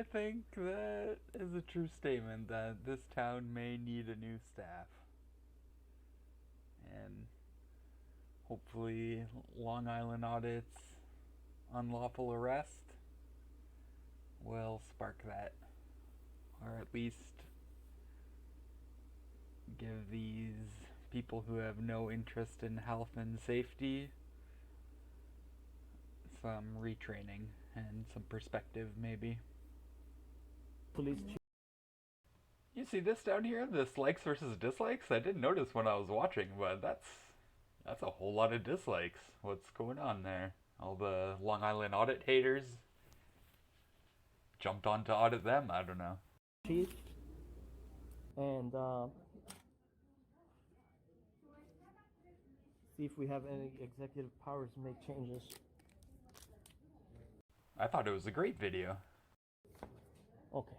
I think that is a true statement that this town may need a new staff. And hopefully Long Island Audit's unlawful arrest will spark that. Or at least give these people who have no interest in health and safety some retraining and some perspective, maybe. Police chief. You see this down here? This likes versus dislikes? I didn't notice when I was watching, but that's a whole lot of dislikes. What's going on there? All the Long Island Audit haters jumped on to audit them? I don't know. Chief. And see if we have any executive powers to make changes. I thought it was a great video. Okay.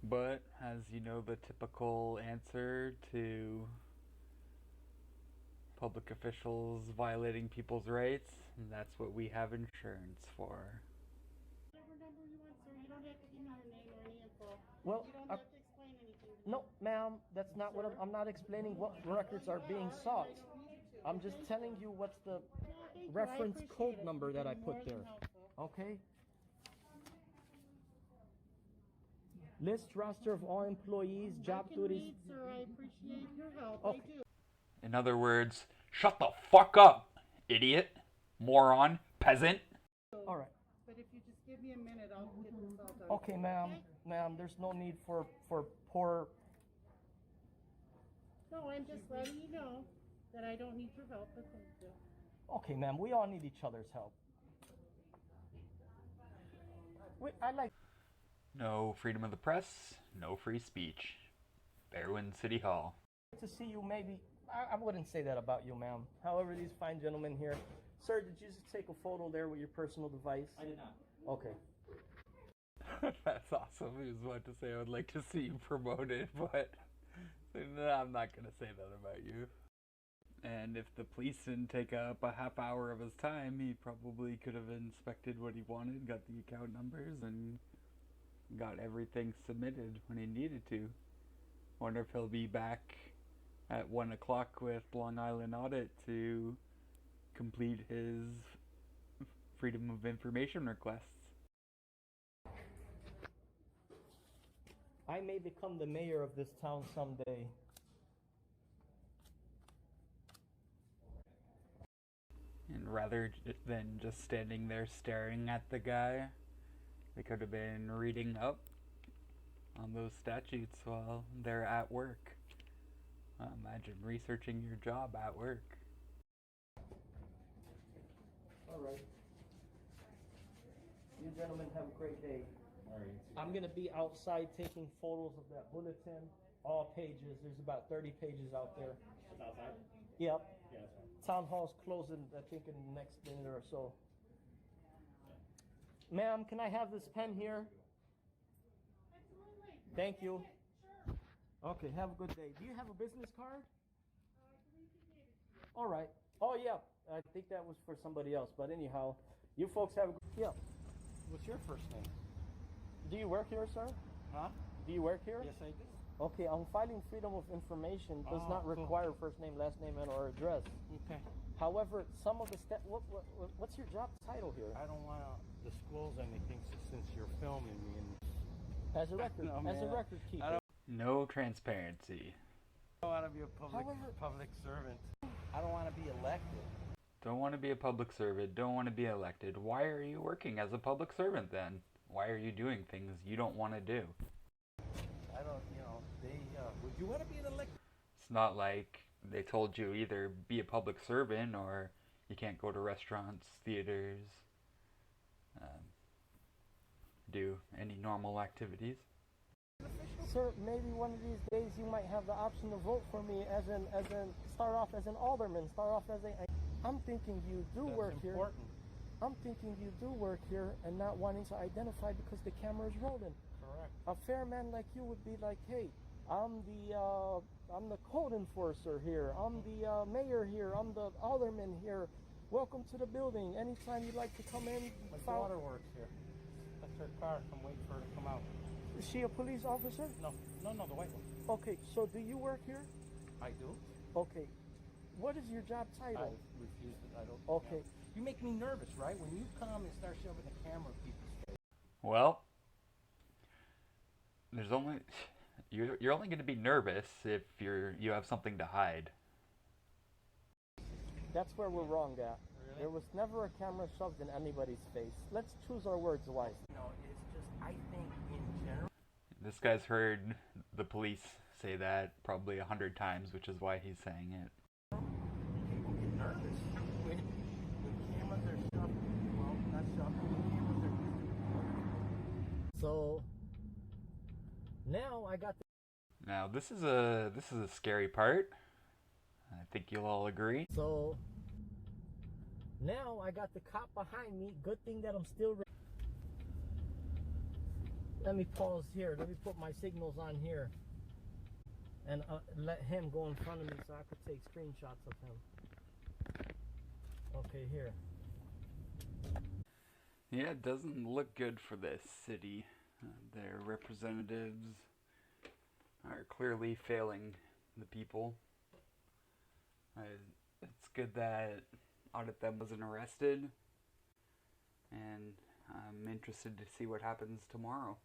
But, as you know, the typical answer to public officials violating people's rights, and that's what we have insurance for. Whatever number you want, sir. You don't have to give me your name or any info. Well, You don't have to explain anything. no, ma'am, that's not what I'm not explaining what records are being sought. I'm just telling you what's the reference code number that I put there. Okay? List roster of all employees, job duties. Read, sir. I appreciate your help. Okay. I do. In other words, shut the fuck up, idiot, moron, peasant. All right. But if you just give me a minute, I'll get this all done. Okay, ma'am. Ma'am, there's no need for poor. No, I'm just letting you know that I don't need your help, but thank you. Okay, ma'am, we all need each other's help. I like. No freedom of the press, no free speech. BERWYN City Hall. To see you maybe, I wouldn't say that about you, ma'am. However, these fine gentlemen here. Sir, did you just take a photo there with your personal device? I did not. Okay. That's awesome. He was about to say I would like to see you promoted, but no, I'm not going to say that about you. And if the police didn't take up a half hour of his time, he probably could have inspected what he wanted, got the account numbers, and got everything submitted when he needed to. Wonder if he'll be back at 1 o'clock with Long Island Audit to complete his Freedom of Information requests. I may become the mayor of this town someday. And rather than just standing there staring at the guy, they could have been reading up on those statutes while they're at work. Imagine researching your job at work. All right. You gentlemen have a great day. All right. I'm going to be outside taking photos of that bulletin, all pages. There's about 30 pages out there. It's outside? Yep. Yeah, that's fine. Town hall's closing, I think, in the next minute or so. Ma'am, can I have this pen here? Absolutely. Thank you. Sure. Okay, have a good day. Do you have a business card? I believe you gave it to me. All right. Oh, yeah. I think that was for somebody else. But anyhow, you folks have a good... Yeah. What's your first name? Do you work here, sir? Huh? Do you work here? Yes, I do. Okay, filing freedom of information does Oh, not cool. require first name, last name, and or address. Okay. However, some of the what's your job title here? I don't want to disclose anything since you're filming me. And As a record, No, as a man. record keeper. I don't No transparency. want to be a However- public servant. I don't want to be elected. Don't want to be a public servant, don't want to be elected. Why are you working as a public servant then? Why are you doing things you don't want to do? I don't, would you want to be an elected? It's not like they told you either be a public servant or you can't go to restaurants, theaters, do any normal activities. Sir, maybe one of these days you might have the option to vote for me as an start off as an alderman, start off as a. I'm thinking you do That's work important. here. I'm thinking you do work here and not wanting to identify because the camera is rolling. Correct. A fair man like you would be like, hey, I'm the code enforcer here. I'm the mayor here. I'm the alderman here. Welcome to the building. Anytime you'd like to come in, My daughter works here. That's her car. I'm waiting for her to come out. Is she a police officer? No, the white one. Okay, so do you work here? I do. Okay. What is your job I title? refuse it. I don't. Okay. You make me nervous, right? When you come and start shoving the camera in people's face. Well, there's only you're only going to be nervous if you have something to hide. That's where we're wrong at. Really? There was never a camera shoved in anybody's face. Let's choose our words wisely. You know, it's just, I think in general. This guy's heard the police say that probably 100 times, which is why he's saying it. People get nervous when cameras are shoved. Well, not shoved. When cameras are. So now I got the Now this is a scary part. I think you'll all agree. So now I got the cop behind me. Good thing that I'm still. Let me pause here. Let me put my signals on here. And let him go in front of me so I could take screenshots of him. Okay, here. Yeah, it doesn't look good for this city. Their representatives are clearly failing the people. It's good that Audit them wasn't arrested, and I'm interested to see what happens tomorrow.